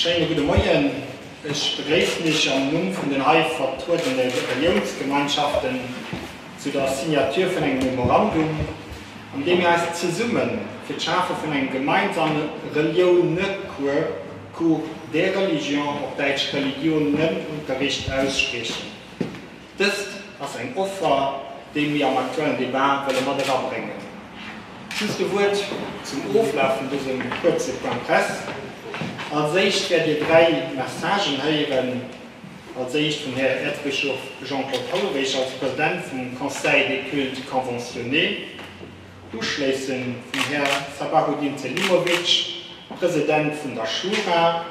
Schönen guten Morgen. Ich begrüße mich am Namen von den vertretenen Religionsgemeinschaften zu der Signatur von einem Memorandum, an dem wir als zusammen für die Schaffung von einem gemeinsamen Religionenkur der Religion auf Deutsch Religionenunterricht aussprechen. Das ist ein Opfer, den wir am aktuellen Debat bringen. Das Wort zum Auflaufen diesem kurzen Kongress. Als ich werde drei Messagen hören, als ich von Herrn Erzbischof Jean-Claude Ulrich als Präsident vom Conseil des Cultes Conventionnés, anschließend von Herrn Sabahuddin Selimovic, Präsident von der Schura,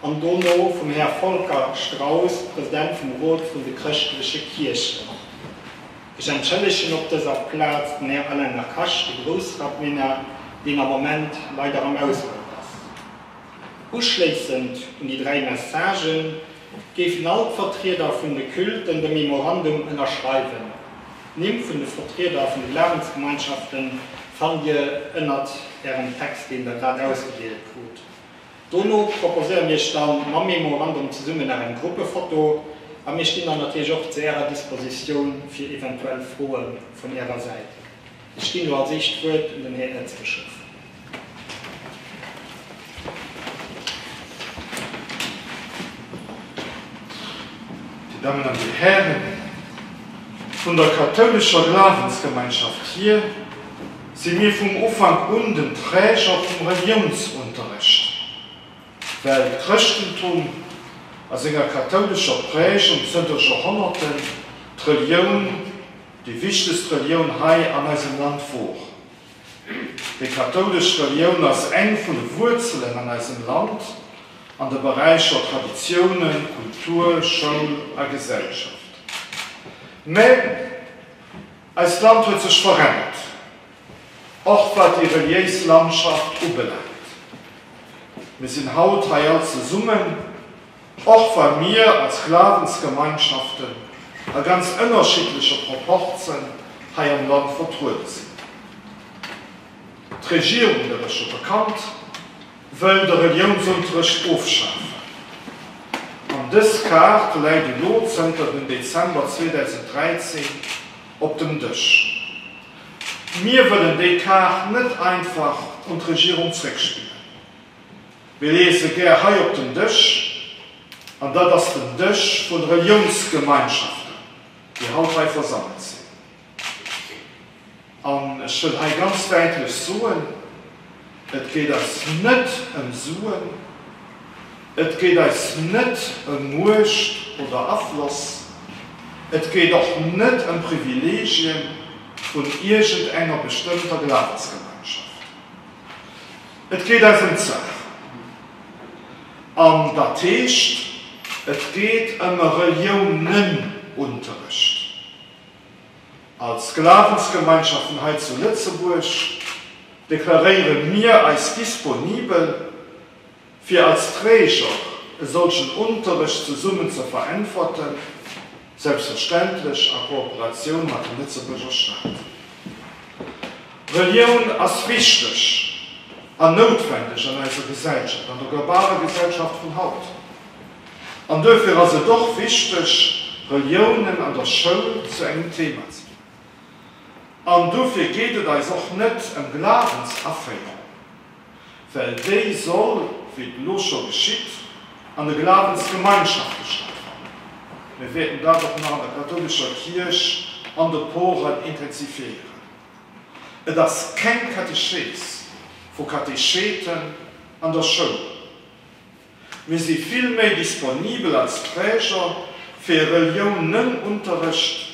und dann noch von Herrn Volker Strauß, Präsident vom Rat von der Christlichen Kirche. Ich entschuldige auf dieser Platz den Herrn Alain Nakash, der Großrabbiner, den im Moment leider am Ausland ist. Anschließend und die drei Messagen geben alle Vertreter von den Kulten das Memorandum unterschreiben. Neben von den Vertretern von den Glaubensgemeinschaften fand ihr erinnert ihren Text, den der Rat ausgewählt wird. Dono proposieren wir dann am Memorandum zusammen ein Gruppefoto, aber wir stehen dann natürlich auch zu ihrer Disposition für eventuelle Fragen von ihrer Seite. Ich stehe nur als Sichtwort und den Herrn Erzbischof. Die Damen und die Herren, von der katholischen Glaubensgemeinschaft hier sind wir vom Anfang an den Träger vom Religionsunterricht. Weil Christentum als in der katholischen Prägung sind durch Jahrhunderten die Religion, die wichtigste Religion hier an unserem Land vor. Die katholische Religion als eng von den Wurzeln an unserem Land, an den Bereich der Traditionen, Kultur, Schule und Gesellschaft. Aber als Land hat sich verändert, auch was die religiöse Landschaft anbelangt. Wir sind heute hier zusammen, auch weil wir als Glaubensgemeinschaften eine ganz unterschiedliche Proportionen hier im Land vertreten sind. Die Regierung, das ist schon bekannt, will den Religionsunterricht aufschaffen. Und das Karte leitet die Lotzentrum im Dezember 2013 auf dem Tisch. Wir wollen die Karte nicht einfach und die Regierung zurückspielen. Wir lesen gerne hier auf dem Tisch, und das ist der Tisch von Religionsgemeinschaften, die heute versammelt sind. Und ich will hier ganz deutlich sagen, es geht uns nicht um Suchen, es geht uns nicht um Murcht oder Abfluss, es geht auch nicht um Privilegien von irgendeiner bestimmten Glaubensgemeinschaft. Es geht uns um Sache. Und das heißt, es geht um Religionenunterricht. Als Glaubensgemeinschaften heute zu Lützeburg deklarieren wir als disponibel, für als Träger solchen Unterricht zusammen zu verantworten, selbstverständlich in Kooperation mit dem Lützeburger Staat. Religion ist wichtig und notwendig in unserer Gesellschaft, in der globalen Gesellschaft von heute. Und dafür ist es doch wichtig, Religionen an der Schule zu einem Thema zu machen. Und dafür geht es uns auch nicht um Glaubensaffäre, weil die soll, wie es schon geschieht, an der Glaubensgemeinschaft stattfinden. Wir werden dadurch nach der katholischen Kirche an der Poren intensivieren. Es ist kein Katechet von Katecheten an der Schule. Wir sind vielmehr disponibel als Träger für Religionenunterricht,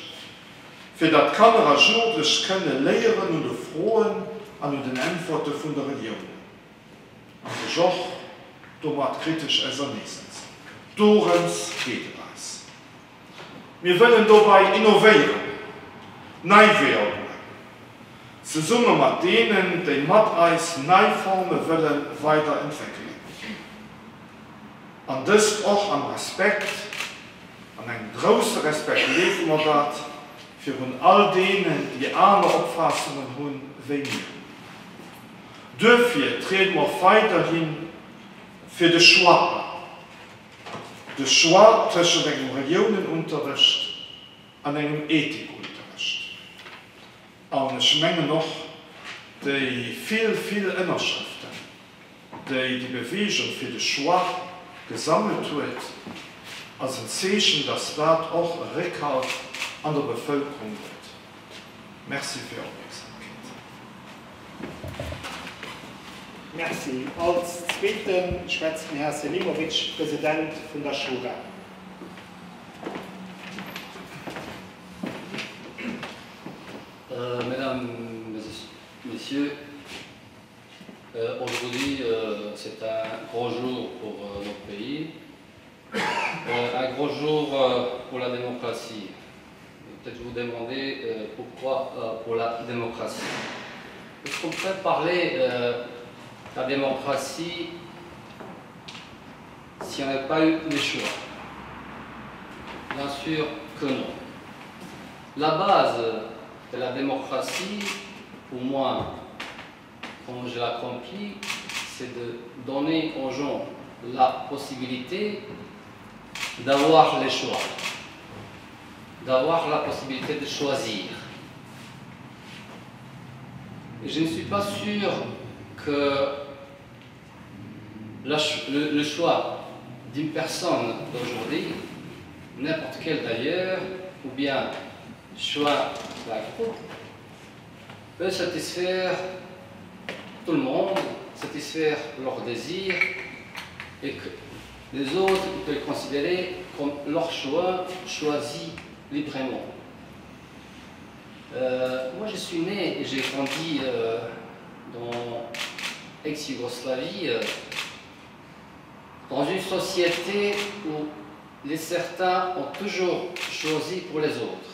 für das Kinder schnurlich können lehren und erfreuen an den Antworten von der Religion. Und auch dort kritisch als nächstes. Dorens geht es. Wir wollen dabei innovieren, neu werden. Zusammen mit denen, die mit uns neue Formen wollen, weiterentwickeln. Und das auch am Respekt, an einen großen Respekt leben wir das für all denen, die andere Auffassungen haben wie wir. Dafür treten wir weiterhin für die Schwachen, de Schwa zwischen einem Religionenunterricht und einem Ethikunterricht. Und ich meine noch, die viel Innerschriften, die Bewegung für die Schwa gesammelt wird, als ein Zeichen, dass das auch ein Rückhalt an der Bevölkerung wird. Merci für Ihre Aufmerksamkeit. Merci. Als Zweiten schwätzt Herr Selimovic, Präsident von der Schura. Mesdames, Messieurs, aujourd'hui c'est un gros jour pour notre pays, un gros jour pour la démocratie. Peut-être vous demandez pourquoi pour la démocratie. Est-ce qu'on peut parler de la démocratie si on n'avait pas eu les choix? Bien sûr que non. La base de la démocratie, pour moi, comme je l'ai compris, c'est de donner aux gens la possibilité d'avoir les choix, d'avoir la possibilité de choisir. Et je ne suis pas sûr que le choix d'une personne d'aujourd'hui, n'importe quel d'ailleurs, ou bien choix d'un groupe, peut satisfaire tout le monde, satisfaire leurs désirs, et que les autres peuvent le considérer comme leur choix choisi librement. Moi je suis né et j'ai grandi dans l'ex-Yougoslavie, dans une société où les certains ont toujours choisi pour les autres.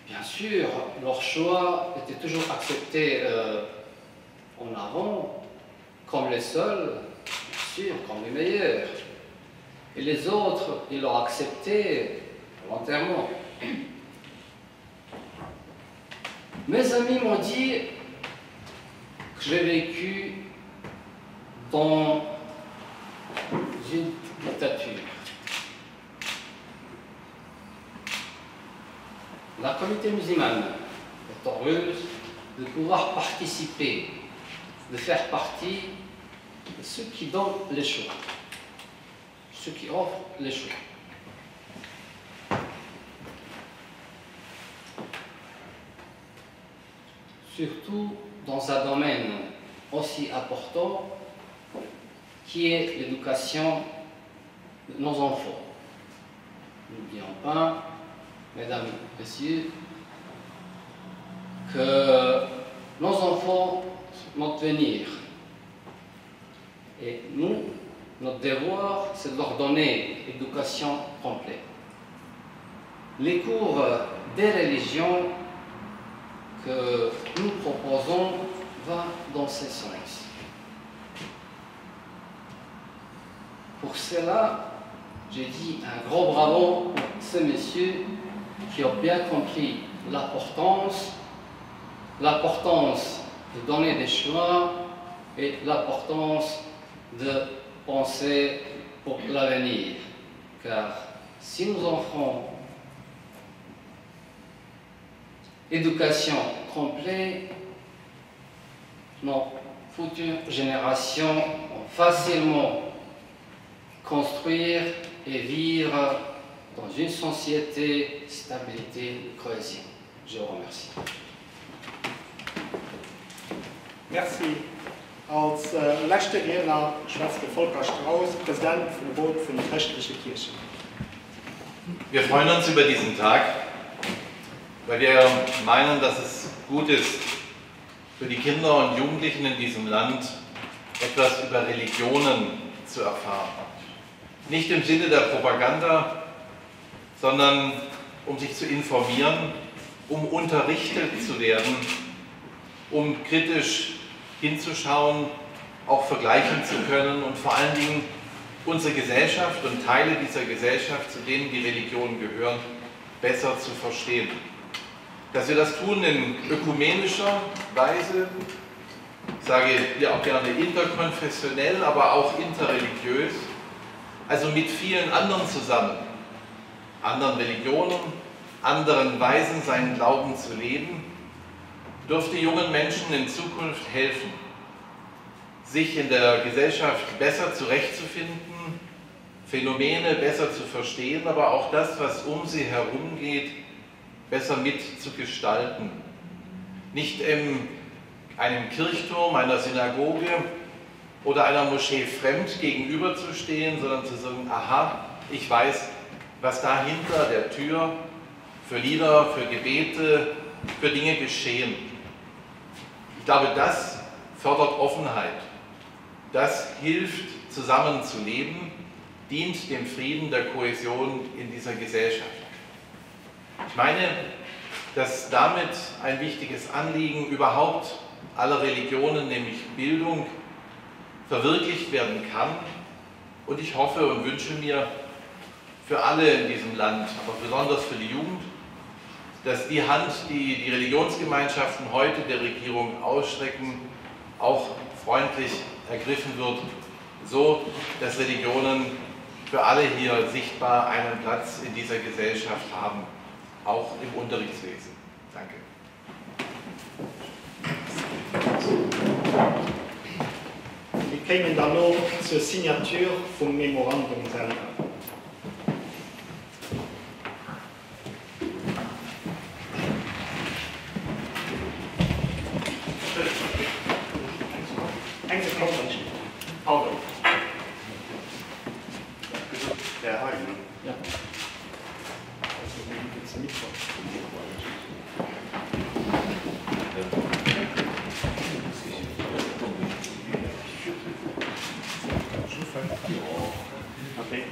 Bien sûr, leur choix était toujours accepté en avant, comme les seuls, bien sûr, comme les meilleurs. Et les autres, ils l'ont accepté volontairement. Mes amis m'ont dit que j'ai vécu dans une dictature. La communauté musulmane est heureuse de pouvoir participer, de faire partie de ceux qui donnent les choix, ceux qui offrent les choix. Surtout dans un domaine aussi important qui est l'éducation de nos enfants. N'oublions pas, mesdames et messieurs, que nos enfants sont notre avenir. Et nous, notre devoir, c'est de leur donner l'éducation complète. Les cours des religions que nous proposons vont dans ce sens. Pour cela, j'ai dit un gros bravo pour ces messieurs qui ont bien compris l'importance de donner des choix et l'importance de penser pour l'avenir. Car si nous offrons éducation complète, nos futures générations vont facilement construire et vivre dans une société, stabilité, cohésion. Je vous remercie. Merci. Als letzter Redner schwätzt Volker Strauß, Präsident von der Bund für die christliche Kirche. Wir freuen uns über diesen Tag, weil wir meinen, dass es gut ist, für die Kinder und Jugendlichen in diesem Land etwas über Religionen zu erfahren. Nicht im Sinne der Propaganda, sondern um sich zu informieren, um unterrichtet zu werden, um kritisch hinzuschauen, auch vergleichen zu können und vor allen Dingen unsere Gesellschaft und Teile dieser Gesellschaft, zu denen die Religionen gehören, besser zu verstehen. Dass wir das tun in ökumenischer Weise, sage hier auch gerne interkonfessionell, aber auch interreligiös, also mit vielen anderen zusammen, anderen Religionen, anderen Weisen seinen Glauben zu leben, dürfte jungen Menschen in Zukunft helfen, sich in der Gesellschaft besser zurechtzufinden, Phänomene besser zu verstehen, aber auch das, was um sie herum geht, besser mitzugestalten. Nicht in einem Kirchturm, einer Synagoge oder einer Moschee fremd gegenüberzustehen, sondern zu sagen, aha, ich weiß, was da hinter der Tür für Lieder, für Gebete, für Dinge geschehen. Ich glaube, das fördert Offenheit. Das hilft, zusammen zu leben, dient dem Frieden, der Kohäsion in dieser Gesellschaft. Ich meine, dass damit ein wichtiges Anliegen überhaupt aller Religionen, nämlich Bildung, verwirklicht werden kann. Und ich hoffe und wünsche mir für alle in diesem Land, aber besonders für die Jugend, dass die Hand, die die Religionsgemeinschaften heute der Regierung ausstrecken, auch freundlich ergriffen wird, so dass Religionen für alle hier sichtbar einen Platz in dieser Gesellschaft haben, auch im Unterrichtswesen. Danke. Wir kommen dann noch zur Signatur vom Memorandum selber. Pardon. Der Heim. Ja. Also, wie geht's mit? Okay.